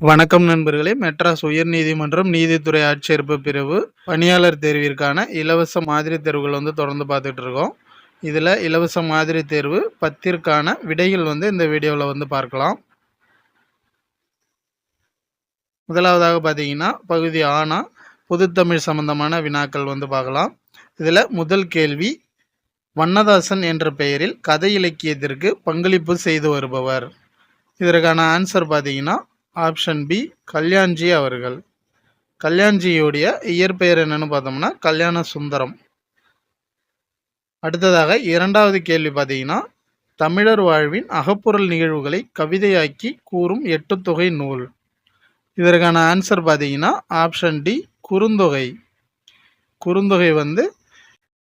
வணக்கம் நண்பர்களே. மெட்ராஸ் உயர்நீதிமன்றம் நீதித்துறை ஆட்சேர்ப்பு பிரிவு பணியாளர் தேர்விற்கான இலவச மாதிரி தேர்வுகள் தொடர்ந்து பார்த்துட்டு இருக்கோம். இதில் இலவச மாதிரி தேர்வு 10ற்கான விடைகள் இந்த வீடியோவில் பார்க்கலாம். முதலாவதாக பார்த்தீங்கன்னா பகுதி ஆனா பொதுத்தமிழ் சம்பந்தமான வினாக்கள் பார்க்கலாம். இதில் முதல் கேள்வி, வண்ணதாசன் என்ற பெயரில் கதை இலக்கியத்திற்கு பங்களிப்பு செய்து வருபவர். இதற்கான ஆன்சர் பார்த்தீங்கன்னா ஆப்ஷன் பி, கல்யாண்ஜி அவர்கள். கல்யாண்ஜியுடைய இயற்பெயர் என்னன்னு பார்த்தோம்னா கல்யாண சுந்தரம். அடுத்ததாக இரண்டாவது கேள்வி பார்த்தீங்கன்னா, தமிழர் வாழ்வின் அகப்பொருள் நிகழ்வுகளை கவிதையாக்கி கூறும் 8 தொகை நூல். இதற்கான ஆன்சர் பார்த்தீங்கன்னா ஆப்ஷன் டி, குறுந்தொகை. குறுந்தொகை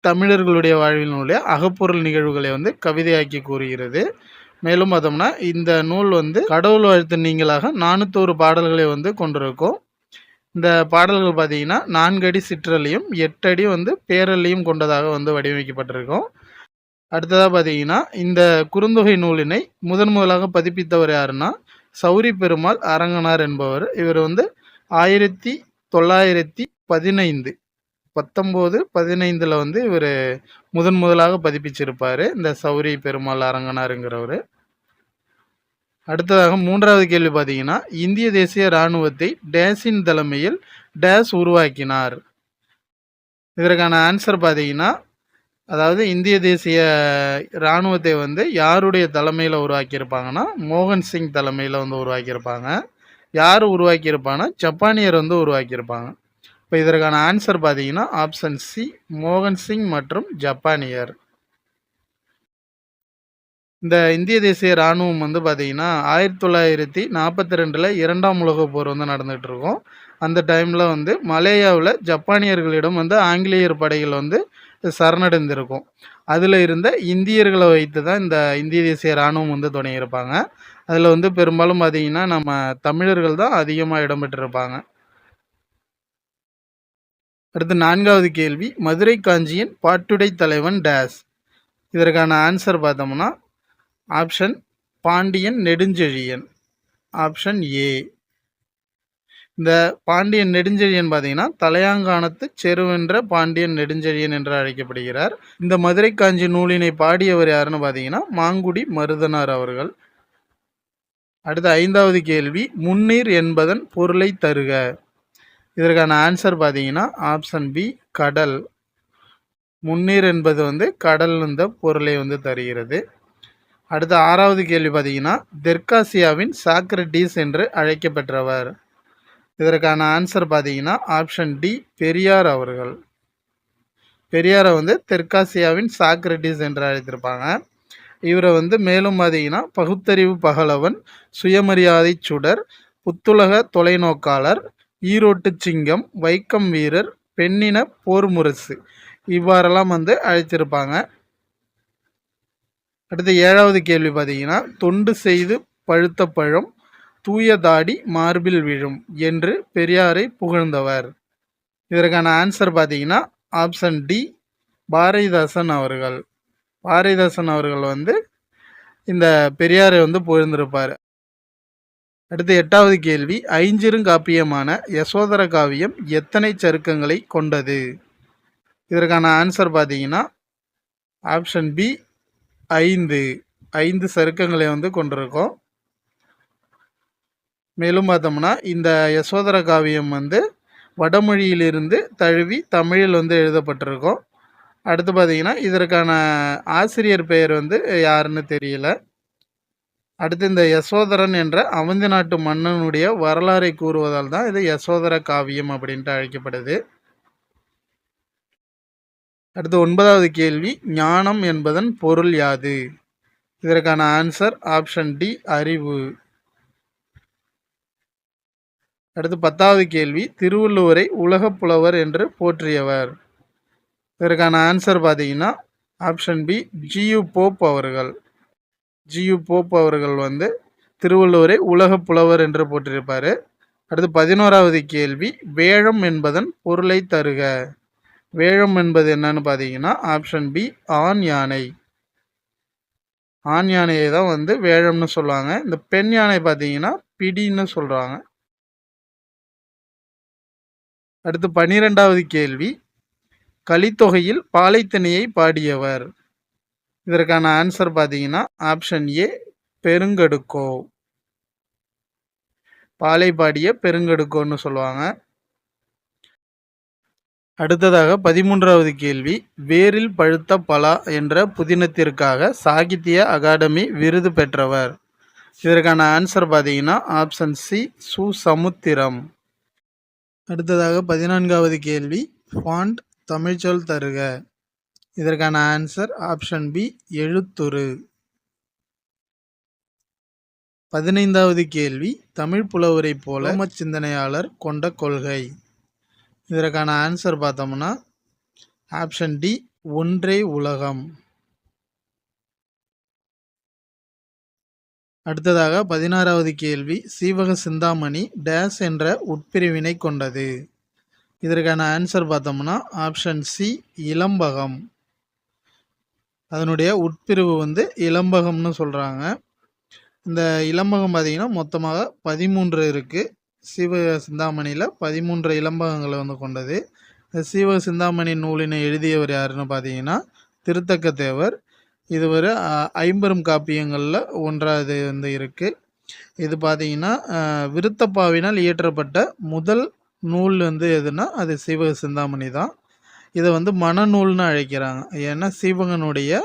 தமிழர்களுடைய வாழ்வினுடைய அகப்பொருள் நிகழ்வுகளை கவிதையாக்கி கூறுகிறது. மேலும் பார்த்தோம்னா இந்த நூல் கடவுள் வாழ்த்து நீங்களாக 401 பாடல்களை கொண்டிருக்கும். இந்த பாடல்கள் பார்த்தீங்கன்னா 4 அடி சிற்றலையும் 8 அடி பேரலையும் கொண்டதாக வடிவமைக்கப்பட்டிருக்கும். அடுத்ததாக பார்த்தீங்கன்னா இந்த குறுந்தொகை நூலினை முதலாக பதிப்பித்தவர் யாருன்னா சௌரி பெருமாள் அரங்கனார் என்பவர். இவர் 1915 1915 இவர் முதலாக பதிப்பிச்சிருப்பார், இந்த சௌரி பெருமாள் அரங்கனாருங்கிறவர். அடுத்ததாக மூன்றாவது கேள்வி பார்த்தீங்கன்னா, இந்திய தேசிய இராணுவத்தை டேஸின் தலைமையில் டேஸ் உருவாக்கினார். இதற்கான ஆன்சர் பார்த்தீங்கன்னா, அதாவது இந்திய தேசிய இராணுவத்தை யாருடைய தலைமையில் உருவாக்கியிருப்பாங்கன்னா மோகன் சிங் தலைமையில் உருவாக்கியிருப்பாங்க. யார் உருவாக்கியிருப்பாங்கன்னா ஜப்பானியர் உருவாக்கியிருப்பாங்க. இப்போ இதற்கான ஆன்சர் பார்த்தீங்கன்னா ஆப்ஷன் சி, மோகன் சிங் மற்றும் ஜப்பானியர். இந்த இந்திய தேசிய இராணுவம் பார்த்தீங்கன்னா 1942 2ஆம் உலகப் போர் நடந்துகிட்டு இருக்கும். அந்த டைமில் மலேயாவில் ஜப்பானியர்களிடம் ஆங்கிலேயர் படைகள் சரணடைந்திருக்கும். அதில் இருந்த இந்தியர்களை வைத்து தான் இந்த இந்திய தேசிய இராணுவம் தொடங்கியிருப்பாங்க. அதில் பெரும்பாலும் பார்த்தீங்கன்னா நம்ம தமிழர்கள் தான் அதிகமாக இடம்பெற்றிருப்பாங்க. அடுத்து நான்காவது கேள்வி, மதுரை காஞ்சியின் பாட்டுடை தலைவன் டேஸ். இதற்கான ஆன்சர் பார்த்தோம்னா option Pandiyan Nedunjeliyan, option A. இந்த பாண்டியன் நெடுஞ்செழியன் பார்த்தீங்கன்னா தலையாங்கானத்து செருவென்ற பாண்டியன் நெடுஞ்செழியன் என்று அழைக்கப்படுகிறார். இந்த மதுரை காஞ்சி நூலினை பாடியவர் யாருன்னு பார்த்தீங்கன்னா மாங்குடி மருதனார் அவர்கள். அடுத்த ஐந்தாவது கேள்வி, முன்னீர் என்பதன் பொருளை தருக. இதற்கான ஆன்சர் பார்த்தீங்கன்னா ஆப்ஷன் பி, கடல். முன்னீர் என்பது கடல் இந்த பொருளை தருகிறது. அடுத்த ஆறாவது கேள்வி பார்த்தீங்கன்னா, தெற்காசியாவின் சாக்ரட்டிஸ் என்று அழைக்கப்பெற்றவர். இதற்கான ஆன்சர் பார்த்தீங்கன்னா ஆப்ஷன் டி, பெரியார் அவர்கள். பெரியாரை தெற்காசியாவின் சாக்ரட்டிஸ் என்று அழைத்திருப்பாங்க. இவரை மேலும் பார்த்தீங்கன்னா பகுத்தறிவு பகலவன், சுயமரியாதை சுடர், புத்துலக தொலைநோக்காளர், ஈரோட்டு சிங்கம், வைக்கம் வீரர், பெண்ணின போர் முரசு இவ்வாறெல்லாம் அழைத்திருப்பாங்க. அடுத்து ஏழாவது கேள்வி பார்த்தீங்கன்னா, தொண்டு செய்து பழுத்த பழம், தூய தாடி மார்பில் விழும் என்று பெரியாரை புகழ்ந்தவர். இதற்கான ஆன்சர் பார்த்தீங்கன்னா ஆப்ஷன் டி, பாரதிதாசன் அவர்கள். பாரதிதாசன் அவர்கள் இந்த பெரியாரை புகழ்ந்திருப்பார். அடுத்து எட்டாவது கேள்வி, ஐஞ்சிறுகாப்பியமான யசோதர காவியம் எத்தனை சருக்கங்களை கொண்டது? இதற்கான ஆன்சர் பார்த்தீங்கன்னா ஆப்ஷன் பி, 5 சருக்கங்களை கொண்டிருக்கும். மேலும் பார்த்தோம்னா இந்த யசோதர காவியம் வடமொழியிலிருந்து தழுவி தமிழில் எழுதப்பட்டிருக்கும். அடுத்து பார்த்தீங்கன்னா இதற்கான ஆசிரியர் பெயர் யாருன்னு தெரியல. அடுத்து இந்த யசோதரன் என்ற அவந்தி நாட்டு மன்னனுடைய வரலாறை கூறுவதால் தான் இது யசோதர காவியம் அப்படின்ட்டு அழைக்கப்படுது. அடுத்து 9வது கேள்வி, ஞானம் என்பதன் பொருள் யாது? இதற்கான ஆன்சர் ஆப்ஷன் டி, அறிவு. அடுத்து 10வது கேள்வி, திருவள்ளுவரை உலகப் புலவர் என்று போற்றியவர். இதற்கான ஆன்சர் பார்த்தீங்கன்னா ஆப்ஷன் பி, ஜியு போப் அவர்கள். ஜியு போப் அவர்கள் திருவள்ளுவரை உலக புலவர் என்று போட்டிருப்பார். அடுத்து 11வது கேள்வி, வேழம் என்பதன் பொருளை தருக. வேழம் என்பது என்னன்னு பார்த்தீங்கன்னா ஆப்ஷன் பி, ஆண் யானை. ஆண் யானையை தான் வேழம்னு சொல்லுவாங்க. இந்த பெண் யானை பார்த்தீங்கன்னா பிடின்னு சொல்கிறாங்க. அடுத்து 12வது கேள்வி, கலித்தொகையில் பாலைத்திணையை பாடியவர். இதற்கான ஆன்சர் பார்த்தீங்கன்னா ஆப்ஷன் ஏ பெருங்கடுக்கோ. பாலை பாடிய பெருங்கடுக்கோன்னு சொல்லுவாங்க. அடுத்ததாக 13வது கேள்வி, வேரில் பழுத்த பலா என்ற புதினத்திற்காக சாகித்ய அகாடமி விருது பெற்றவர். இதற்கான ஆன்சர் பார்த்தீங்கன்னா ஆப்ஷன் சி சுசமுத்திரம். அடுத்ததாக 14வது கேள்வி, ஃபாண்ட் தமிழ்ச்சொல் தருக. இதற்கான ஆன்சர் ஆப்ஷன் பி எழுத்துரு. 15வது கேள்வி, தமிழ் புலவரை போல சிந்தனையாளர் கொண்ட கொள்கை. இதற்கான ஆன்சர் பார்த்தோம்னா ஆப்ஷன் டி ஒன்றே உலகம். அடுத்ததாக 16வது கேள்வி, சீவக சிந்தாமணி டேஸ் என்ற உட்பிரிவினை கொண்டது. இதற்கான ஆன்சர் பார்த்தோம்னா ஆப்ஷன் சி இளம்பகம். அதனுடைய உட்பிரிவு இளம்பகம்னு சொல்கிறாங்க. இந்த இளம்பகம் பார்த்தீங்கன்னா மொத்தமாக 13 இருக்குது. சீவக சிந்தாமணியில் 13 இளம்பகங்களை கொண்டது. இந்த சீவக சிந்தாமணி நூலினை எழுதியவர் யாருன்னு பார்த்தீங்கன்னா திருத்தக்க தேவர். இது ஒரு 50 காப்பியங்களில் ஒன்றாவது இருக்குது. இது பார்த்தீங்கன்னா விருத்தப்பாவினால் இயற்றப்பட்ட முதல் நூல் எதுனா அது சீவக சிந்தாமணி தான். இதை மனநூல்னு அழைக்கிறாங்க. ஏன்னா சீவகனுடைய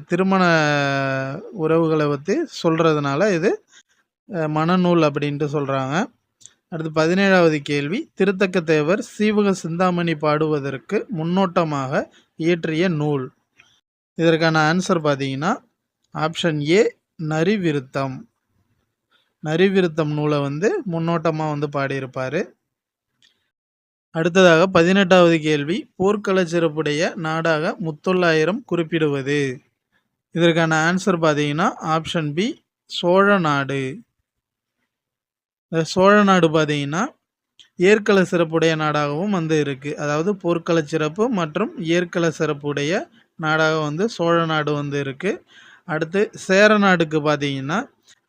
திருமண உறவுகளை பற்றி சொல்கிறதுனால இது மனநூல் அப்படின்ட்டு சொல்கிறாங்க. அடுத்து 17வது கேள்வி, திருத்தக்க தேவர் சீவக சிந்தாமணி பாடுவதற்கு முன்னோட்டமாக இயற்றிய நூல். இதற்கான ஆன்சர் பார்த்தீங்கன்னா ஆப்ஷன் ஏ நரிவிருத்தம். நரிவிருத்தம் நூலை முன்னோட்டமாக பாடியிருப்பார். அடுத்ததாக 18வது கேள்வி, போர்க்கள சிறப்புடைய நாடாக முத்தொள்ளாயிரம் குறிப்பிடுவது. இதற்கான ஆன்சர் பார்த்தீங்கன்னா ஆப்ஷன் பி சோழ நாடு. சோழ நாடு பார்த்தீங்கன்னா ஏற்கள சிறப்புடைய நாடாகவும் இருக்குது. அதாவது போர்க்கள சிறப்பு மற்றும் ஏற்கள சிறப்புடைய நாடாக சோழ நாடு இருக்குது. அடுத்து சேர நாடுக்கு பார்த்தீங்கன்னா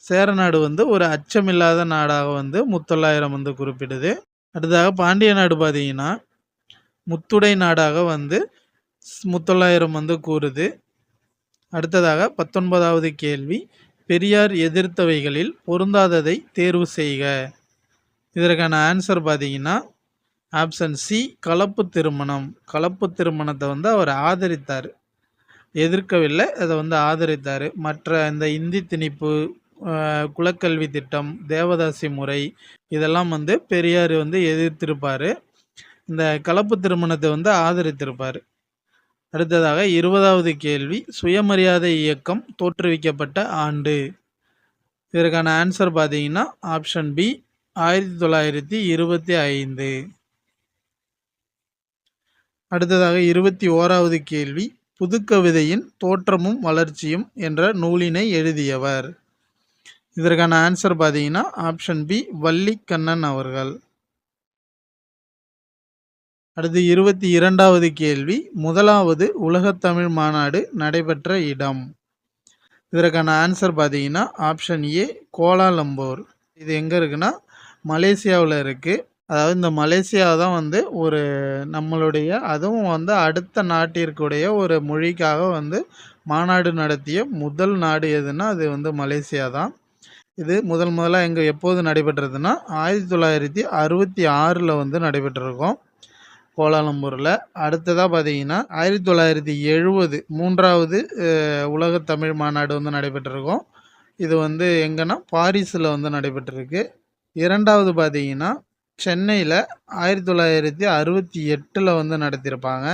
சேர நாடு ஒரு அச்சமில்லாத நாடாக முத்தொள்ளாயிரம் குறிப்பிடுது. அடுத்ததாக பாண்டிய நாடு பார்த்தீங்கன்னா முத்துடை நாடாக முத்தொள்ளாயிரம் கூறுது. அடுத்ததாக 19வது கேள்வி, பெரியார் எதிர்த்தவைகளில் பொருந்தாததை தேர்வு செய்க. இதற்கான ஆன்சர் பார்த்தீங்கன்னா ஆப்ஷன் சி கலப்பு திருமணம். கலப்பு திருமணத்தை அவர் ஆதரித்தார், எதிர்க்கவில்லை, அதை ஆதரித்தார். மற்ற இந்த இந்தி திணிப்பு, குலக்கல்வி திட்டம், தேவதாசி முறை இதெல்லாம் பெரியார் எதிர்த்திருப்பார். இந்த கலப்பு திருமணத்தை ஆதரித்திருப்பார். அடுத்ததாக 20வது கேள்வி, சுயமரியாதை இயக்கம் தோற்றுவிக்கப்பட்ட ஆண்டு. இதற்கான ஆன்சர் பார்த்தீங்கன்னா ஆப்ஷன் பி 1925. அடுத்ததாக 21வது கேள்வி, புதுக்கவிதையின் தோற்றமும் வளர்ச்சியும் என்ற நூலினை எழுதியவர். இதற்கான ஆன்சர் பார்த்தீங்கன்னா ஆப்ஷன் பி வள்ளிக்கண்ணன் அவர்கள். அடுத்து 22வது கேள்வி, முதலாவது உலகத்தமிழ் மாநாடு நடைபெற்ற இடம். இதற்கான ஆன்சர் பார்த்தீங்கன்னா ஆப்ஷன் ஏ கோலாலம்பூர். இது எங்கே இருக்குன்னா மலேசியாவில் இருக்குது. அதாவது இந்த மலேசியா தான் ஒரு நம்மளுடைய அதுவும் அடுத்த நாட்டிற்குடைய ஒரு மொழிக்காக மாநாடு நடத்திய முதல் நாடு எதுனா அது மலேசியா தான். இது முதலாக எங்கே எப்போது நடைபெற்றதுன்னா 1966 நடைபெற்றிருக்கும் கோலாலம்பூரில். அடுத்ததாக பார்த்தீங்கன்னா 1970 3வது உலகத்தமிழ் மாநாடு நடைபெற்றிருக்கும். இது எங்கன்னா பாரிஸில் நடைபெற்றிருக்கு. 2வது பார்த்தீங்கன்னா சென்னையில் 1968 நடத்தியிருப்பாங்க.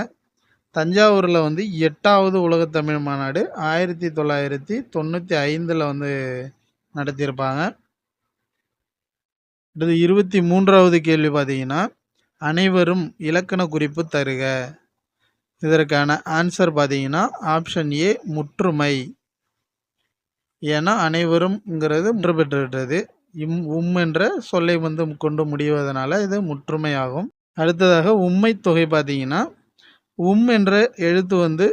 தஞ்சாவூரில் 8வது உலகத்தமிழ் மாநாடு 1995 நடத்தியிருப்பாங்க. அடுத்து 23வது கேள்வி பார்த்தீங்கன்னா அனைவரும் இலக்கண குறிப்பு தருக. இதற்கான ஆன்சர் பார்த்தீங்கன்னா ஆப்ஷன் ஏ முற்றுமை. ஏன்னா அனைவரும்ங்கிறது முற்று பெற்றுவிட்டது. என்ற சொல்லை கொண்டு முடிவதனால இது முற்றுமையாகும். அடுத்ததாக உம்மை தொகை பார்த்தீங்கன்னா என்ற எழுத்து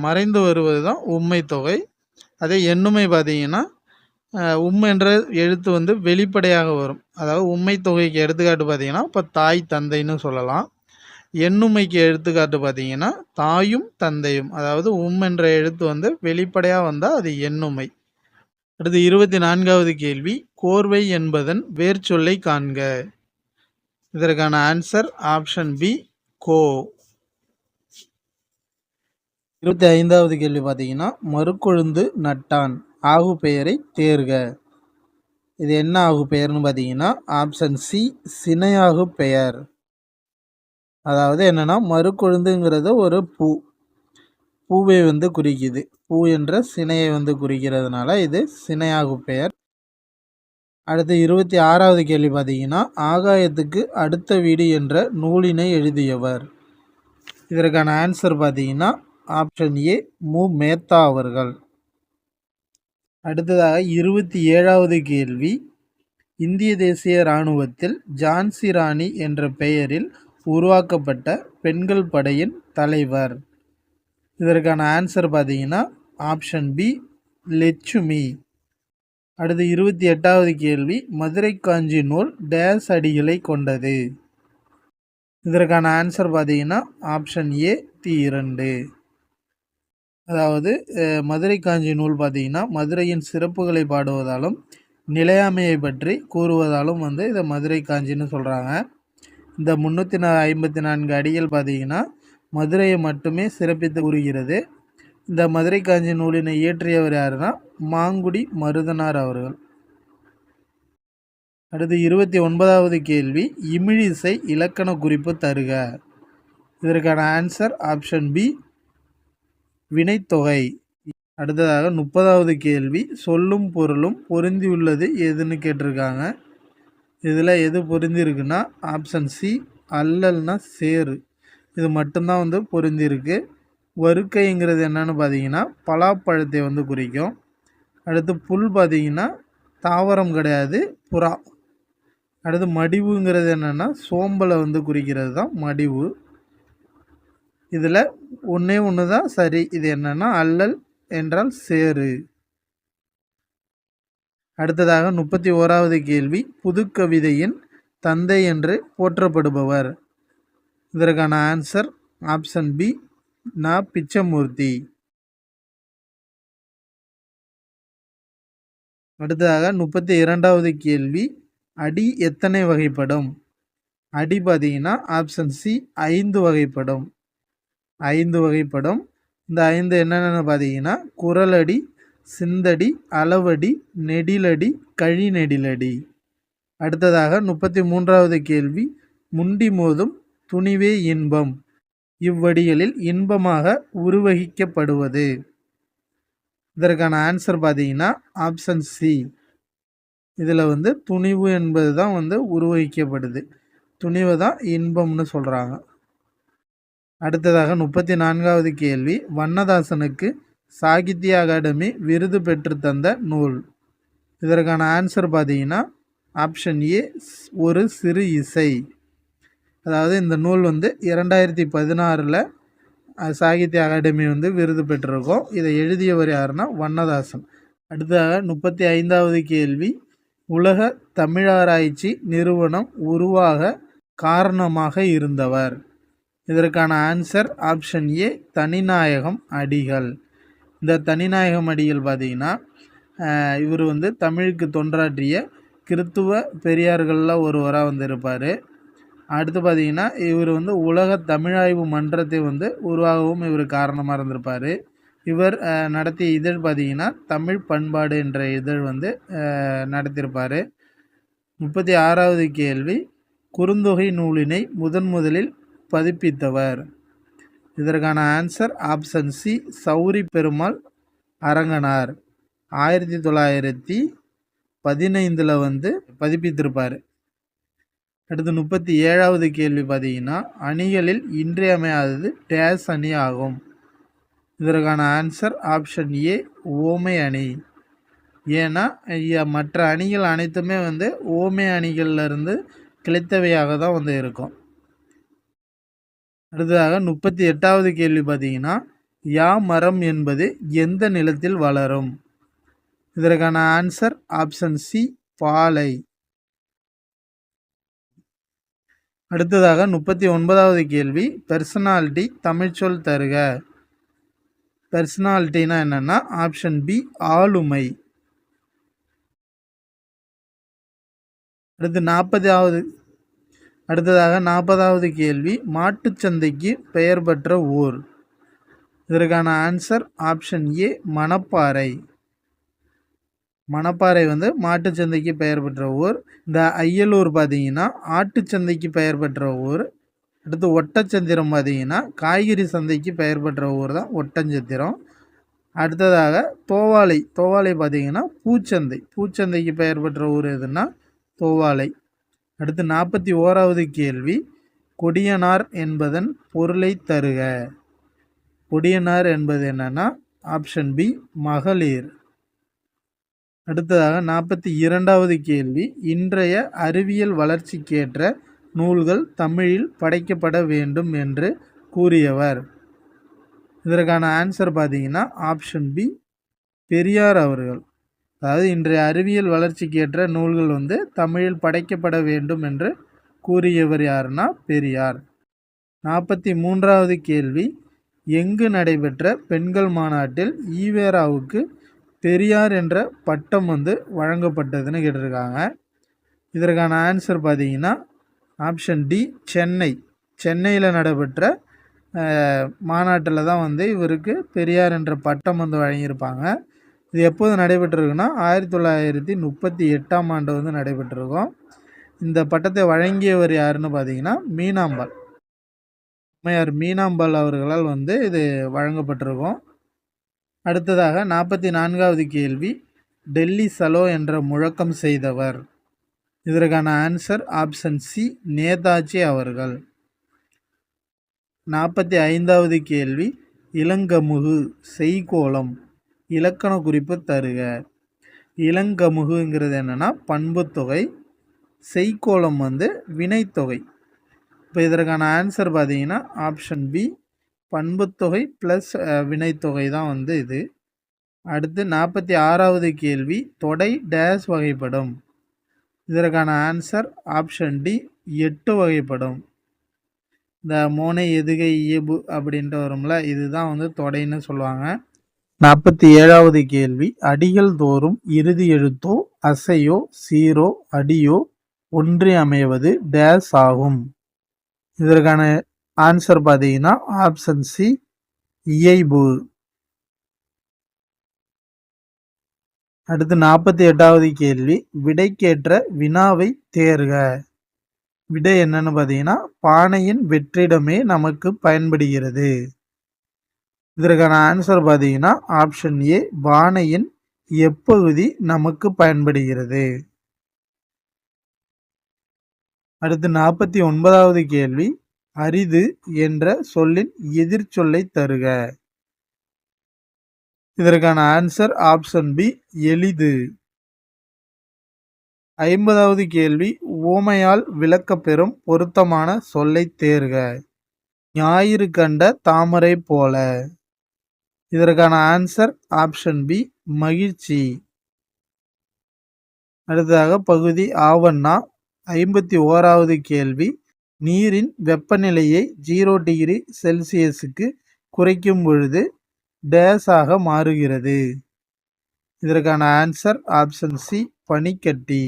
மறைந்து வருவது தான் உம்மை தொகை. அதே எண்ணுமை பார்த்தீங்கன்னா என்ற எழுத்து வந்து வெளிப்படையாக வரும். அதாவது உம்மை தொகைக்கு எடுத்துக்காட்டு பார்த்தீங்கன்னா, இப்போ தாய், தந்தைன்னு சொல்லலாம். எண்ணுமைக்கு எடுத்துக்காட்டு பார்த்தீங்கன்னா, தாயும், தந்தையும். அதாவது என்ற எழுத்து வந்து வெளிப்படையா வந்தா அது எண்ணுமை. அடுத்து 24வது கேள்வி. கோர்வை என்பதன் வேர்ச்சொல்லை காண்க. இதற்கான ஆன்சர் ஆப்ஷன் பி கோ. 25வது கேள்வி பார்த்தீங்கன்னா, மறுக்கொழுந்து நட்டான் ஆகு பெயரை தேர்க. இது என்ன ஆகு பெயர்னு பார்த்தீங்கன்னா, ஆப்ஷன் சி சினையாகு பெயர். அதாவது என்னன்னா, மறுக்கொழுந்துங்கிறது ஒரு பூவை வந்து குறிக்குது. பூ என்ற சினையை வந்து குறிக்கிறதுனால இது சினையாகு பெயர். அடுத்து 26வது கேள்வி பார்த்தீங்கன்னா, ஆகாயத்துக்கு அடுத்த வீடு என்ற நூலினை எழுதியவர். இதற்கான ஆன்சர் பார்த்தீங்கன்னா, ஆப்ஷன் ஏ மு மேத்தா அவர்கள். அடுத்ததாக 27வது கேள்வி. இந்திய தேசிய இராணுவத்தில் ஜான்சி ராணி என்ற பெயரில் உருவாக்கப்பட்ட பெண்கள் படையின் தலைவர். இதற்கான ஆன்சர் பார்த்தீங்கன்னா, ஆப்ஷன் பி லெச்சுமி. அடுத்து 28வது கேள்வி. மதுரை காஞ்சி நூல் டேஸ் அடிகளை கொண்டது. இதற்கான ஆன்சர் பார்த்தீங்கன்னா, ஆப்ஷன் ஏ T2. அதாவது மதுரை காஞ்சி நூல் பார்த்தீங்கன்னா, மதுரையின் சிறப்புகளை பாடுவதாலும் நிலையாமையை பற்றி கூறுவதாலும் வந்து இதை மதுரை காஞ்சின்னு சொல்கிறாங்க. இந்த 354 அடிகள் பார்த்தீங்கன்னா, மதுரையை மட்டுமே சிறப்பித்து கூறுகிறது. இந்த மதுரை காஞ்சி நூலினை இயற்றியவர் யாருன்னா, மாங்குடி மருதனார் அவர்கள். அடுத்து 29வது கேள்வி. இமிழிசை இலக்கண குறிப்பு தருக. இதற்கான ஆன்சர் ஆப்ஷன் பி வினைத்தொகை. அடுத்ததாக 30வது கேள்வி. சொல்லும் பொருளும் பொருந்தியுள்ளது எதுன்னு கேட்டிருக்காங்க. இதில் எது பொருந்திருக்குன்னா ஆப்ஷன் சி அல்லல்னா சேரு. இது மட்டும்தான் வந்து பொருந்திருக்கு. வருக்கைங்கிறது என்னன்னு பார்த்தீங்கன்னா, பலாப்பழத்தை வந்து குறிக்கும். அடுத்து புல் பார்த்தீங்கன்னா தாவரம் கிடையாது, புறா. அடுத்து மடிவுங்கிறது என்னென்னா சோம்பலை வந்து குறிக்கிறது தான் மடிவு. இதில் ஒன்று தான் சரி. இது என்னென்னா அல்லல் என்றால் சேரு. அடுத்ததாக 31வது கேள்வி. புதுக்கவிதையின் தந்தை என்று போற்றப்படுபவர். இதற்கான ஆன்சர் ஆப்ஷன் பி நா பிச்சமூர்த்தி. அடுத்ததாக 32வது கேள்வி. அடி எத்தனை வகைப்படும்? அடி பார்த்தீங்கன்னா ஆப்ஷன் சி 5 வகைப்படும். 5 வகைப்படும். இந்த 5 என்னென்னு பார்த்தீங்கன்னா, குறளடி, சிந்தடி, அளவடி, நெடிலடி, கழி நெடிலடி. அடுத்ததாக 33வது கேள்வி. முண்டி மோதும் துணிவே இன்பம். இவ்வடிகளில் இன்பமாக உருவகிக்கப்படுவது. இதற்கான ஆன்சர் பார்த்தீங்கன்னா ஆப்ஷன் சி. இதில் வந்து துணிவு என்பது தான் வந்து உருவகிக்கப்படுது. துணிவை தான் இன்பம்னு சொல்கிறாங்க. அடுத்ததாக 34வது கேள்வி. வண்ணதாசனுக்கு சாகித்ய அகாடமி விருது பெற்று தந்த நூல். இதற்கான ஆன்சர் பார்த்தீங்கன்னா ஆப்ஷன் ஏ ஒரு சிறு இசை. அதாவது இந்த நூல் வந்து 2016 சாகித்ய அகாடமி வந்து விருது பெற்றிருக்கோம். இதை எழுதியவர் யாருன்னா வண்ணதாசன். அடுத்ததாக 35வது கேள்வி. உலக தமிழாராய்ச்சி நிறுவனம் உருவாக காரணமாக இருந்தவர். இதற்கான ஆன்சர் ஆப்ஷன் ஏ தனிநாயகம் அடிகள். இந்த தனிநாயகம் அடிகள் பார்த்தீங்கன்னா, இவர் வந்து தமிழுக்கு தொண்டாற்றிய கிறித்துவ பெரியார்களில் ஒருவராக வந்து இருப்பார். அடுத்து பார்த்தீங்கன்னா, இவர் வந்து உலக தமிழாய்வு மன்றத்தை வந்து உருவாகவும் இவர் காரணமாக இருந்திருப்பார். இவர் நடத்திய இதழ் பார்த்தீங்கன்னா, தமிழ் பண்பாடு என்ற இதழ் வந்து நடத்தியிருப்பார். 36வது கேள்வி. குறுந்தொகை நூலினை முதலில் பதிப்பித்தவர். இதற்கான ஆன்சர் ஆப்ஷன் சி சௌரி பெருமாள் அரங்கனார். 1915 வந்து பதிப்பித்திருப்பார். அடுத்து 37வது கேள்வி பார்த்தீங்கன்னா, அணிகளில் இன்றியமையாதது டேஸ் அணி ஆகும். இதற்கான ஆன்சர் ஆப்ஷன் ஏ ஓமை அணி. ஏன்னா மற்ற அணிகள் அனைத்துமே வந்து ஓமை அணிகள்லேருந்து கிளைத்தவையாக தான் வந்து இருக்கும். அடுத்ததாக 38வது கேள்வி பார்த்தீங்கன்னா, யா மரம் என்பது எந்த நிலத்தில் வளரும்? இதற்கான ஆன்சர் ஆப்ஷன் சி பாலை. அடுத்ததாக 39வது கேள்வி, பெர்சனாலிட்டி தமிழ்ச்சொல் தருக. பெர்சனாலிட்டினா என்னன்னா ஆப்ஷன் பி ஆளுமை. அடுத்ததாக 40வது கேள்வி, மாட்டுச்சந்தைக்கு பெயர் பெற்ற ஊர். இதற்கான answer option A Manapparai. Manapparai மாட்டுச்சந்தைக்கு பெயர் பெற்ற ஊர். இந்த அய்யலூர் பார்த்தீங்கன்னா ஆட்டுச்சந்தைக்கு பெயர் பெற்ற ஊர். அடுத்து ஒட்டச்சத்திரம் பார்த்தீங்கன்னா காய்கறி சந்தைக்கு பெயர் பெற்ற ஊர் தான் ஒட்டஞ்சத்திரம். அடுத்ததாக தோவாளை பார்த்தீங்கன்னா பூச்சந்தைக்கு பெயர் பெற்ற ஊர் எதுன்னா தோவாளை. அடுத்து 41வது கேள்வி, கொடியனார் என்பதன் பொருளை தருக. கொடியனார் என்பது என்னன்னா ஆப்ஷன் பி மகளிர். அடுத்ததாக 42வது கேள்வி, இன்றைய அறிவியல் வளர்ச்சிக்கேற்ற நூல்கள் தமிழில் படைக்கப்பட வேண்டும் என்று கூறியவர். இதற்கான ஆன்சர் பார்த்தீங்கன்னா ஆப்ஷன் பி பெரியார் அவர்கள். அதாவது இன்றைய அறிவியல் வளர்ச்சிக்கேற்ற நூல்கள் தமிழில் படைக்கப்பட வேண்டும் என்று கூறியவர் யாருன்னா பெரியார். 43வது கேள்வி, எங்கு நடைபெற்ற பெண்கள் மாநாட்டில் ஈவேராவுக்கு பெரியார் என்ற பட்டம் வழங்கப்பட்டதுன்னு கேட்டிருக்காங்க. இதற்கான ஆன்சர் பார்த்தீங்கன்னா ஆப்ஷன் டி சென்னையில் நடைபெற்ற மாநாட்டில் தான் இவருக்கு பெரியார் என்ற பட்டம் வழங்கியிருப்பாங்க. இது எப்போது நடைபெற்றிருக்குன்னா 1938ஆம் ஆண்டு நடைபெற்றிருக்கும். இந்த பட்டத்தை வழங்கியவர் யாருன்னு பார்த்தீங்கன்னா மீனாம்பாள். அம்மையார் மீனாம்பாள் அவர்களால் இது வழங்கப்பட்டிருக்கும். அடுத்ததாக 44வது கேள்வி, டெல்லி சலோ என்ற முழக்கம் செய்தவர். இதற்கான ஆன்சர் ஆப்ஷன் சி நேதாஜி அவர்கள். 45வது கேள்வி, இளங்கமுகு செய்கோளம் இலக்கண குறிப்பு தருக. இளங்கமுகுங்கிறது என்னன்னா பண்புத்தொகை, செய்கோளம் வினைத்தொகை. இப்போ இதற்கான ஆன்சர் பார்த்தீங்கன்னா ஆப்ஷன் பி பண்புத்தொகை ப்ளஸ் வினைத்தொகை தான் இது. அடுத்து 46வது கேள்வி, தொடை டேஸ் வகைப்படும். இதற்கான ஆன்சர் ஆப்ஷன் டி 8 வகைப்படும். இந்த மோனை எதுகை இயல்பு அப்படின்ட்டு வரும்ல, இதுதான் தொடைன்னு சொல்லுவாங்க. 47வது கேள்வி, அடிகள் தோறும் இறுதி எழுத்தோ அசையோ சீரோ அடியோ ஒன்றி அமைவது டேஸ் ஆகும். இதற்கான ஆன்சர் பார்த்தீங்கன்னா ஆப்ஷன் சி இயைபு. அடுத்து 48வது கேள்வி, விடைக்கேற்ற வினாவை தேர்க. விடை என்னன்னு பார்த்தீங்கன்னா பானையின் வெற்றிடமே நமக்கு பயன்படுகிறது. இதற்கான ஆன்சர் பார்த்தீங்கன்னா ஆப்ஷன் ஏ பானையின் எப்பகுதி நமக்கு பயன்படுகிறது. அடுத்து 49வது கேள்வி, அரிது என்ற சொல்லின் எதிர்ச்சொல்லை தருக. இதற்கான ஆன்சர் ஆப்ஷன் பி எளிது. 50வது கேள்வி, உவமையால் விளக்கப்பெறும் பொருத்தமான சொல்லை தேர்க. ஞாயிறு கண்ட தாமரை போல. இதற்கான ஆன்சர் ஆப்ஷன் பி மகிழ்ச்சி. அடுத்ததாக பகுதி ஆவண்ணா 51வது கேள்வி, நீரின் வெப்பநிலையை 0 டிகிரி செல்சியஸுக்கு குறைக்கும் பொழுது டேஸாக மாறுகிறது. இதற்கான ஆன்சர் ஆப்ஷன் சி பனிக்கட்டி.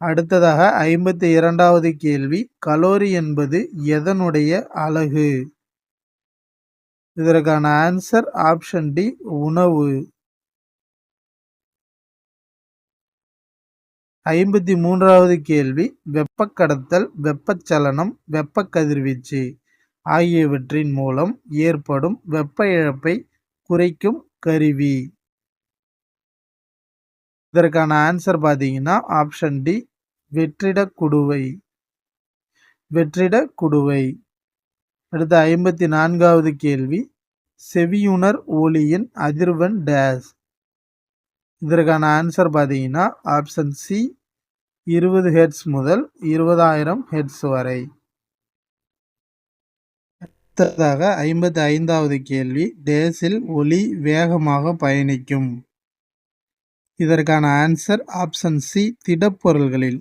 அடுத்ததாக 52வது கேள்வி, கலோரி என்பது எதனுடைய அலகு. இதற்கான ஆன்சர் ஆப்ஷன் டி உணவு. 53வது கேள்வி, வெப்பக்கடத்தல், வெப்பச்சலனம், வெப்ப கதிர்வீச்சு ஆகியவற்றின் மூலம் ஏற்படும் வெப்ப இழப்பை குறைக்கும் கருவி. இதற்கான ஆன்சர் பார்த்தீங்கன்னா ஆப்ஷன் டி வெற்றிடக்குடுவை. அடுத்த 54வது கேள்வி, செவியுணர் ஒலியின் அதிர்வெண் டேஸ். இதற்கான ஆன்சர் பார்த்தீங்கன்னா ஆப்ஷன் சி 20 ஹெர்ட்ஸ் முதல் 20,000 ஹெர்ட்ஸ் வரை. அடுத்ததாக 55வது கேள்வி, டேஸில் ஒளி வேகமாக பயணிக்கும். இதற்கான ஆன்சர் ஆப்ஷன் சி, திடப்பொருள்களில்.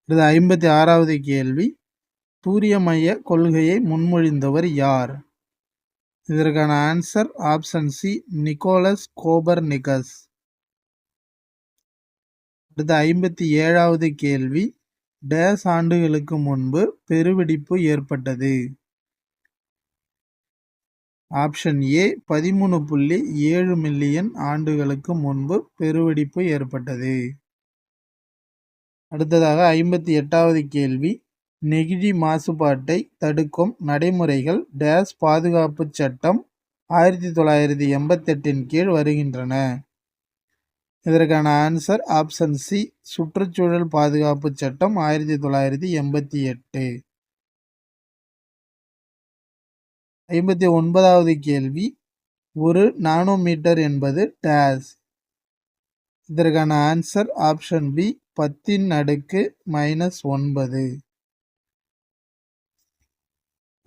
இது 56வது கேள்வி, சூரிய மைய கொள்கையை முன்மொழிந்தவர் யார்? இதற்கான answer option C, Nicholas Copernicus. அடுத்த 57வது கேள்வி, டேஸ் ஆண்டுகளுக்கு முன்பு பெருவெடிப்பு ஏற்பட்டது? ஆப்ஷன் ஏ, 13.7 மில்லியன் ஆண்டுகளுக்கு முன்பு பெருவெடிப்பு ஏற்பட்டது. அடுத்ததாக 58வது கேள்வி, நெகிழி மாசுபாட்டை தடுக்கும் நடைமுறைகள் டேஸ் பாதுகாப்பு சட்டம் 1988 கீழ் வருகின்றன? இதற்கான ஆன்சர் ஆப்ஷன் சி, சுற்றுச்சூழல் பாதுகாப்பு சட்டம் 1988. 59வது கேள்வி, ஒரு நானோமீட்டர் என்பது டேஸ்? இதற்கான ஆன்சர் ஆப்ஷன் பி, 10⁻⁻⁹.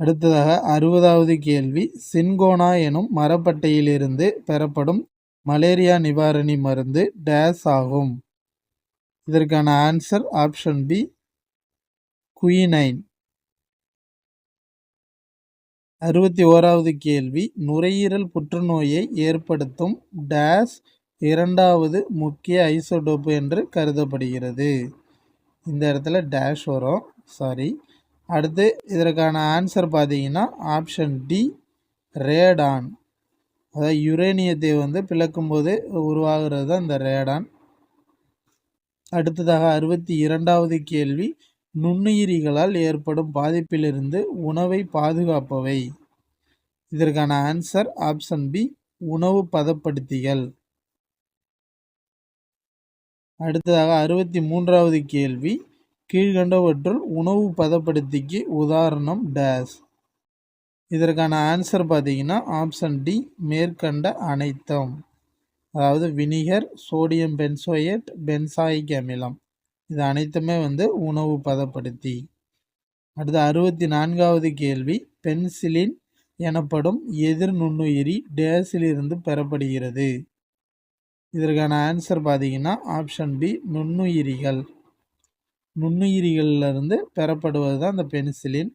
அடுத்ததாக 60வது கேள்வி, சின்கோனா எனும் மரப்பட்டையிலிருந்து பெறப்படும் மலேரியா நிவாரணி மருந்து டேஸ் ஆகும்? இதற்கான ஆன்சர் ஆப்ஷன் பி, குயினைன். 61வது கேள்வி, நுரையீரல் புற்றுநோயை ஏற்படுத்தும் டேஸ் இரண்டாவது முக்கிய ஐசோடோப்பு என்று கருதப்படுகிறது? இந்த இடத்துல டேஷ் வரும், சாரி. அடுத்து இதற்கான ஆன்சர் பார்த்தீங்கன்னா ஆப்ஷன் டி, ரேடான். அதாவது யுரேனியத்தை பிளக்கும்போது உருவாகிறது தான் இந்த ரேடான். அடுத்ததாக 62வது கேள்வி, நுண்ணுயிரிகளால் ஏற்படும் பாதிப்பிலிருந்து உணவை பாதுகாப்பவை? இதற்கான ஆன்சர் ஆப்ஷன் பி, உணவு பதப்படுத்திகள். அடுத்ததாக 63வது கேள்வி, கீழ்கண்டவற்றுள் உணவு பதப்படுத்திக்கு உதாரணம் டேஸ்? இதற்கான ஆன்சர் பார்த்தீங்கன்னா ஆப்ஷன் டி, மேற்கண்ட அனைத்தும். அதாவது வினிகர், சோடியம் பென்சோயேட், பென்சாயிக் அமிலம், இது அனைத்துமே உணவு பதப்படுத்தி. அடுத்து 64வது கேள்வி, பென்சிலின் எனப்படும் எதிர் நுண்ணுயிரி டேஸிலிருந்து பெறப்படுகிறது? இதற்கான ஆன்சர் பார்த்தீங்கன்னா ஆப்ஷன் பி, நுண்ணுயிரிகள். நுண்ணுயிரிகளிலிருந்து பெறப்படுவது தான் இந்த பென்சிலின்.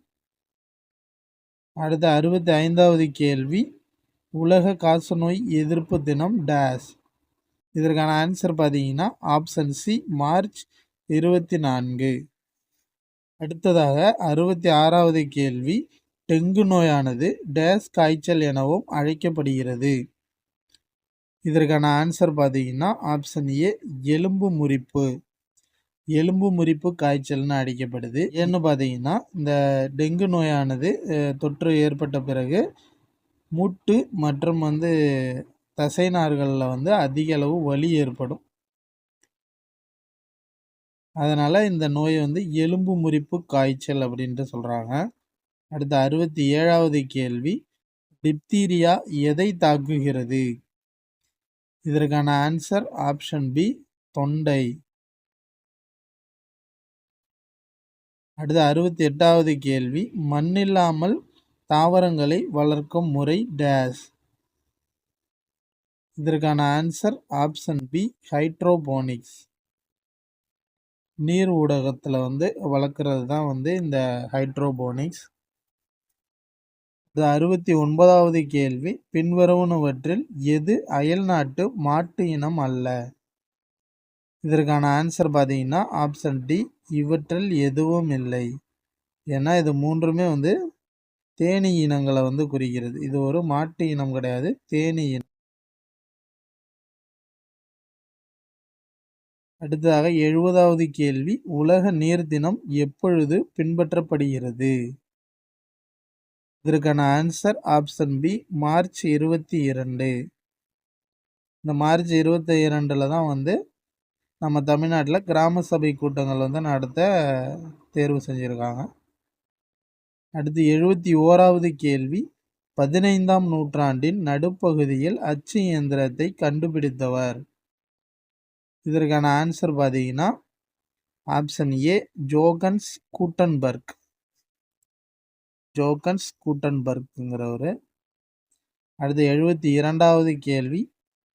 அடுத்த 65வது கேள்வி, உலக காசநோய் எதிர்ப்பு தினம் டேஸ்? இதற்கான ஆன்சர் பார்த்தீங்கன்னா ஆப்ஷன் சி, மார்ச் 24. அடுத்ததாக 66வது கேள்வி, டெங்கு நோயானது டேஸ் காய்ச்சல் எனவும் அழைக்கப்படுகிறது? இதற்கான ஆன்சர் பார்த்தீங்கன்னா ஆப்ஷன் ஏ, எலும்பு முறிப்பு. எலும்பு முறிப்பு காய்ச்சல்னு அழைக்கப்படுது. ஏன்னு பார்த்தீங்கன்னா இந்த டெங்கு நோயானது தொற்று ஏற்பட்ட பிறகு மூட்டு மற்றும் தசைநார்களில் அதிக அளவு வலி ஏற்படும். அதனால் இந்த நோய் எலும்பு முறிப்பு காய்ச்சல் அப்படின்ட்டு சொல்கிறாங்க. அடுத்த 67வது கேள்வி, டிப்தீரியா எதை தாக்குகிறது? இதற்கான ஆன்சர் ஆப்ஷன் பி, தொண்டை. அடுத்து 68வது கேள்வி, மண்ணில்லாமல் தாவரங்களை வளர்க்கும் முறை டேஸ்? இதற்கான ஆன்சர் ஆப்ஷன் பி, ஹைட்ரோபோனிக்ஸ். நீர் ஊடகத்தில் வளர்க்குறது தான் இந்த ஹைட்ரோபோனிக்ஸ். 69வது கேள்வி, பின்வருவனவற்றில் எது அயல்நாட்டு மாட்டு இனம் அல்ல? இதற்கான ஆன்சர் பார்த்தீங்கன்னா ஆப்ஷன் டி, இவற்றில் எதுவும் இல்லை. ஏன்னா இது மூன்றுமே தேனீ இனங்களை குறிக்கிறது. இது ஒரு மாட்டு இனம் கிடையாது, தேனீ இனம். அடுத்ததாக 70வது கேள்வி, உலக நீர் தினம் எப்பொழுது பின்பற்றப்படுகிறது? இதற்கான ஆன்சர் ஆப்ஷன் பி, மார்ச் 22. இந்த மார்ச் 22 தான் நம்ம தமிழ்நாட்டில் கிராம சபை கூட்டங்கள் நடத்த தேர்வு செஞ்சுருக்காங்க. அடுத்து 71வது கேள்வி, 15ஆம் நூற்றாண்டின் நடுப்பகுதியில் அச்சு இயந்திரத்தை கண்டுபிடித்தவர்? இதற்கான ஆன்சர் பார்த்தீங்கன்னா ஆப்ஷன் ஏ, ஜோகன்ஸ் கூட்டன்பர்க். ஜோகன்ஸ் கூட்டன்பர்க்குங்கிறவர். அடுத்து 72வது கேள்வி,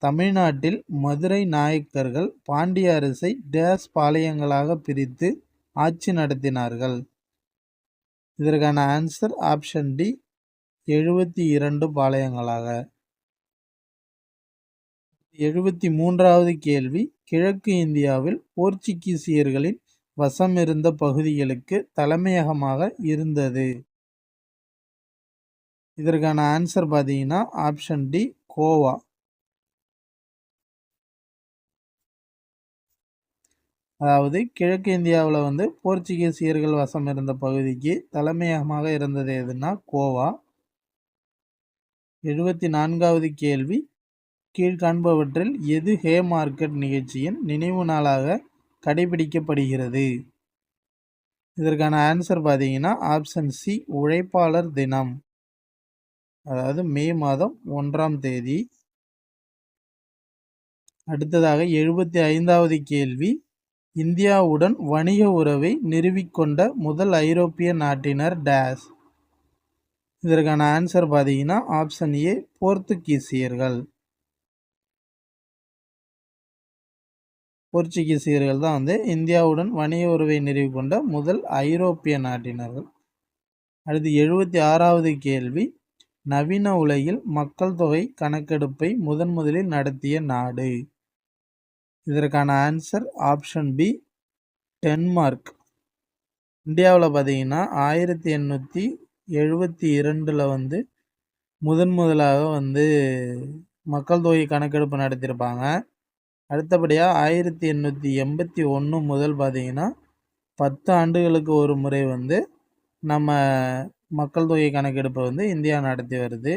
தமிழ்நாட்டில் மதுரை நாயக்கர்கள் பாண்டிய அரசை டேஸ் பாளையங்களாக பிரித்து ஆட்சி நடத்தினார்கள். இதற்கான ஆன்சர் ஆப்ஷன் டி 72 பாளையங்களாக. 73வது கேள்வி, கிழக்கு இந்தியாவில் போர்ச்சுகீசியர்களின் வசமிருந்த பகுதிகளுக்கு தலைமையகமாக இருந்தது. இதற்கான ஆன்சர் பார்த்தீங்கன்னா ஆப்ஷன் டி கோவா. அதாவது கிழக்கு இந்தியாவில் போர்ச்சுகீசியர்கள் வசம் இருந்த பகுதிக்கு தலைமையகமாக இருந்தது எதுனா கோவா. 74வது கேள்வி, கீழ்காண்பவற்றில் எது ஹே மார்க்கெட் நிகழ்ச்சியின் நினைவு நாளாக கடைபிடிக்கப்படுகிறது? இதற்கான ஆன்சர் பார்த்தீங்கன்னா ஆப்ஷன் சி உழைப்பாளர் தினம், அதாவது மே மாதம் 1ஆம் தேதி. அடுத்ததாக 75வது கேள்வி, இந்தியாவுடன் வணிக உறவை நிறுவிக்கொண்ட முதல் ஐரோப்பிய நாட்டினர் டேஸ். இதற்கான ஆன்சர் பார்த்தீங்கன்னா ஆப்ஷன் ஏ போர்த்துகீசியர்கள். போர்ச்சுகீசியர்கள் தான் இந்தியாவுடன் வணிக உறவை நிறுவிக்கொண்ட முதல் ஐரோப்பிய நாட்டினர்கள். அடுத்து 76வது கேள்வி, நவீன உலகில் மக்கள் தொகை கணக்கெடுப்பை முதலில் நடத்திய நாடு. இதற்கான ஆன்சர் ஆப்ஷன் பி டென்மார்க். இந்தியாவில் பார்த்தீங்கன்னா 1872 முதலாக மக்கள் தொகை கணக்கெடுப்பு நடத்தியிருப்பாங்க. அடுத்தபடியாக 1881 முதல் பார்த்தீங்கன்னா 10 ஆண்டுகளுக்கு ஒரு முறை நம்ம மக்கள் தொகை கணக்கெடுப்பை இந்தியா நடத்தி வருது.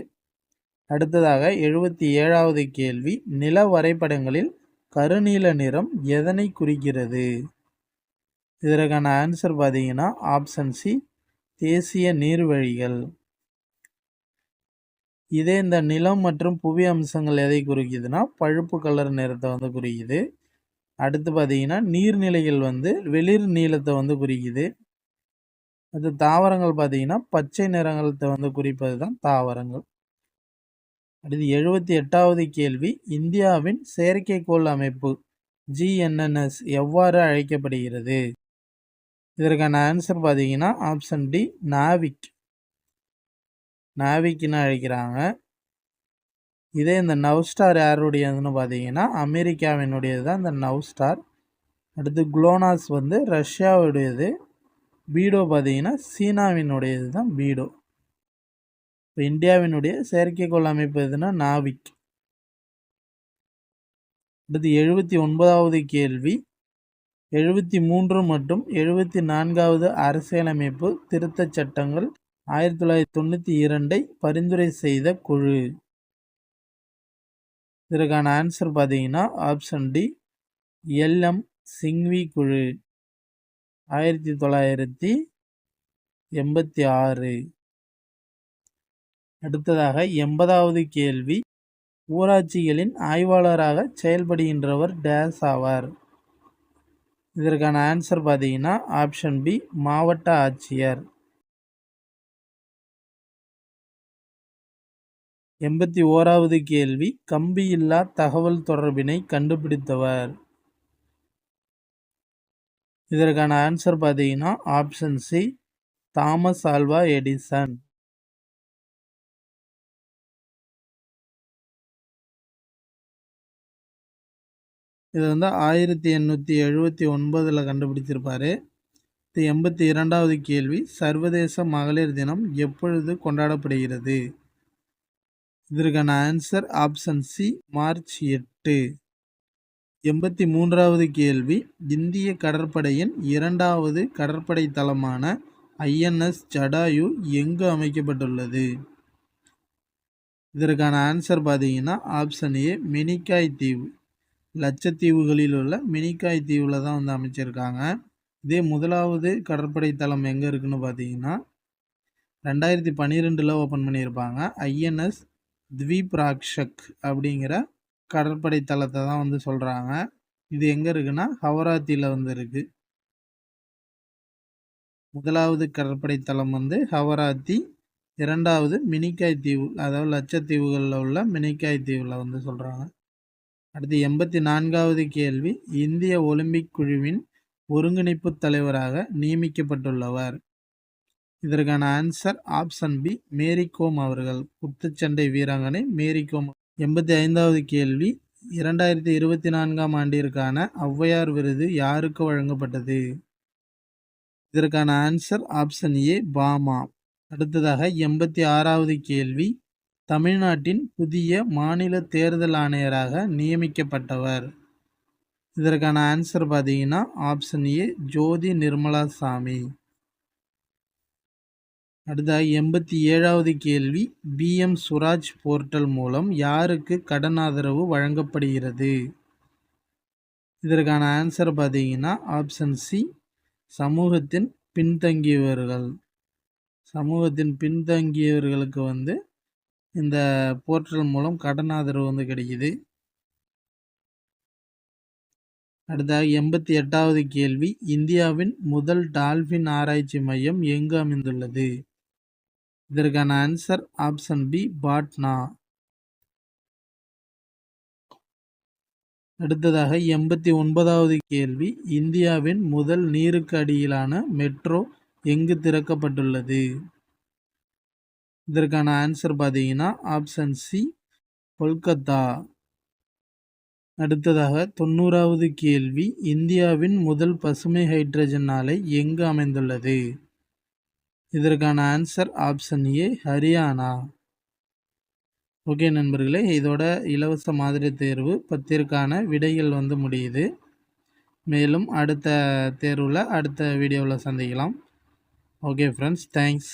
அடுத்ததாக 77வது கேள்வி, நில வரைபடங்களில் கருநீல நிறம் எதனை குறிக்கிறது? இதற்கான ஆன்சர் பார்த்தீங்கன்னா ஆப்ஷன் சி தேசிய நீர்வழிகள். இதே இந்த நிலம் மற்றும் புவி அம்சங்கள் எதை குறிக்குதுன்னா பழுப்பு கலர் நிறத்தை குறிக்குது. அடுத்து பார்த்தீங்கன்னா நீர்நிலைகள் வெளிர் நீளத்தை குறிக்குது. அது தாவரங்கள் பார்த்தீங்கன்னா பச்சை நிறங்களை குறிப்பது தான் தாவரங்கள். அடுத்து 78வது கேள்வி, இந்தியாவின் செயற்கைக்கோள் அமைப்பு GNNS எவ்வாறு அழைக்கப்படுகிறது? இதற்கான ஆன்சர் பார்த்தீங்கன்னா ஆப்ஷன் டி நாவிக்னு அழைக்கிறாங்க. இதே இந்த நவ்ஸ்டார் யாருடையதுன்னு பார்த்தீங்கன்னா அமெரிக்காவினுடையது தான் இந்த நவ்ஸ்டார். அடுத்து குளோனாஸ் ரஷ்யாவுடையது. பீடோ பார்த்தீங்கன்னா சீனாவினுடையது தான் பீடோ. இப்போ இந்தியாவினுடைய செயற்கைக்கோள் அமைப்பு எதுனா நாவிக். அடுத்து 79வது கேள்வி, 73 மற்றும் 74வது அரசியலமைப்பு திருத்தச் சட்டங்கள் 1992 பரிந்துரை செய்த குழு. இதற்கான ஆன்சர் பார்த்தீங்கன்னா ஆப்ஷன் டி LM சிங்வி குழு 1986. அடுத்ததாக 80வது கேள்வி, ஊராட்சிகளின் ஆய்வாளராக செயல்படுகின்றவர் டேஸ் ஆவார். இதற்கான ஆன்சர் பார்த்தீங்கன்னா ஆப்ஷன் பி மாவட்ட ஆட்சியர். 81வது கேள்வி, கம்பியில்லா தகவல் தொடர்பினை கண்டுபிடித்தவர். இதற்கான ஆன்சர் பார்த்தீங்கன்னா option C Thomas Alva Edison. இது 1879 கண்டுபிடிச்சிருப்பாரு. 82வது கேள்வி, சர்வதேச மகளிர் தினம் எப்பொழுது கொண்டாடப்படுகிறது? இதற்கான ஆன்சர் ஆப்ஷன் சி மார்ச் 8. 83வது கேள்வி, இந்திய கடற்படையின் 2வது கடற்படை தளமான INS ஜடாயு எங்கு அமைக்கப்பட்டுள்ளது? இதற்கான ஆன்சர் பார்த்தீங்கன்னா ஆப்ஷன் ஏ மினிக்காய் தீவு. லட்சத்தீவுகளில் உள்ள மினிக்காய் தீவில் தான் அமைச்சிருக்காங்க. இதே முதலாவது கடற்படை தளம் எங்கே இருக்குன்னு பார்த்தீங்கன்னா 2012 ஓப்பன் பண்ணியிருப்பாங்க. INS த்வீப்ராக்ஷக் அப்படிங்கிற கடற்படை தளத்தை தான் சொல்கிறாங்க. இது எங்கே இருக்குன்னா ஹவராத்தியில் இருக்கு. முதலாவது கடற்படை தளம் ஹவராத்தி. இரண்டாவது மினிக்காய் தீவு, அதாவது லட்சத்தீவுகளில் உள்ள மினிக்காய் தீவில் வந்து சொல்கிறாங்க. அடுத்து 84வது கேள்வி, இந்திய ஒலிம்பிக் குழுவின் ஒருங்கிணைப்பு தலைவராக நியமிக்கப்பட்டுள்ளவர். இதற்கான ஆன்சர் ஆப்ஷன் பி, மேரி கோம் அவர்கள். குத்துச்சண்டை வீராங்கனை மேரி கோம். 85வது கேள்வி, 2024ஆம் ஆண்டிற்கான ஔவையார் விருது யாருக்கு வழங்கப்பட்டது? இதற்கான ஆன்சர் ஆப்ஷன் ஏ, பாமா. அடுத்ததாக 86வது கேள்வி, தமிழ்நாட்டின் புதிய மாநில தேர்தல் ஆணையராக நியமிக்கப்பட்டவர். இதற்கான ஆன்சர் பார்த்தீங்கன்னா ஆப்ஷன் ஏ, ஜோதி நிர்மலா சாமி. அடுத்ததாக 87வது கேள்வி, பிஎம் சுராஜ் போர்ட்டல் மூலம் யாருக்கு கடன் ஆதரவு வழங்கப்படுகிறது? இதற்கான ஆன்சர் பார்த்தீங்கன்னா ஆப்ஷன் சி, சமூகத்தின் பின்தங்கியவர்கள். சமூகத்தின் பின்தங்கியவர்களுக்கு வந்து இந்த போர்ட்டல் மூலம் கடன் ஆதரவு வந்து கிடைக்குது. அடுத்ததாக 88வது கேள்வி, இந்தியாவின் முதல் டால்பின் ஆராய்ச்சி மையம் எங்கு அமைந்துள்ளது? இதற்கான ஆன்சர் ஆப்ஷன் பி, பாட்னா. அடுத்ததாக 89வது கேள்வி, இந்தியாவின் முதல் நீருக்கு அடியிலான மெட்ரோ எங்கு திறக்கப்பட்டுள்ளது? இதற்கான ஆன்சர் பார்த்தீங்கன்னா ஆப்ஷன் சி, கொல்கத்தா. அடுத்ததாக 90வது கேள்வி, இந்தியாவின் முதல் பசுமை ஹைட்ரஜன் ஆலை எங்கு அமைந்துள்ளது? இதற்கான ஆன்சர் ஆப்ஷன் ஏ, ஹரியானா. ஓகே நண்பர்களே, இதோட இலவச மாதிரி தேர்வு 10ற்கான விடைகள் வந்து முடியுது. மேலும் அடுத்த தேர்வில் அடுத்த வீடியோவில் சந்திக்கலாம். Okay friends, thanks.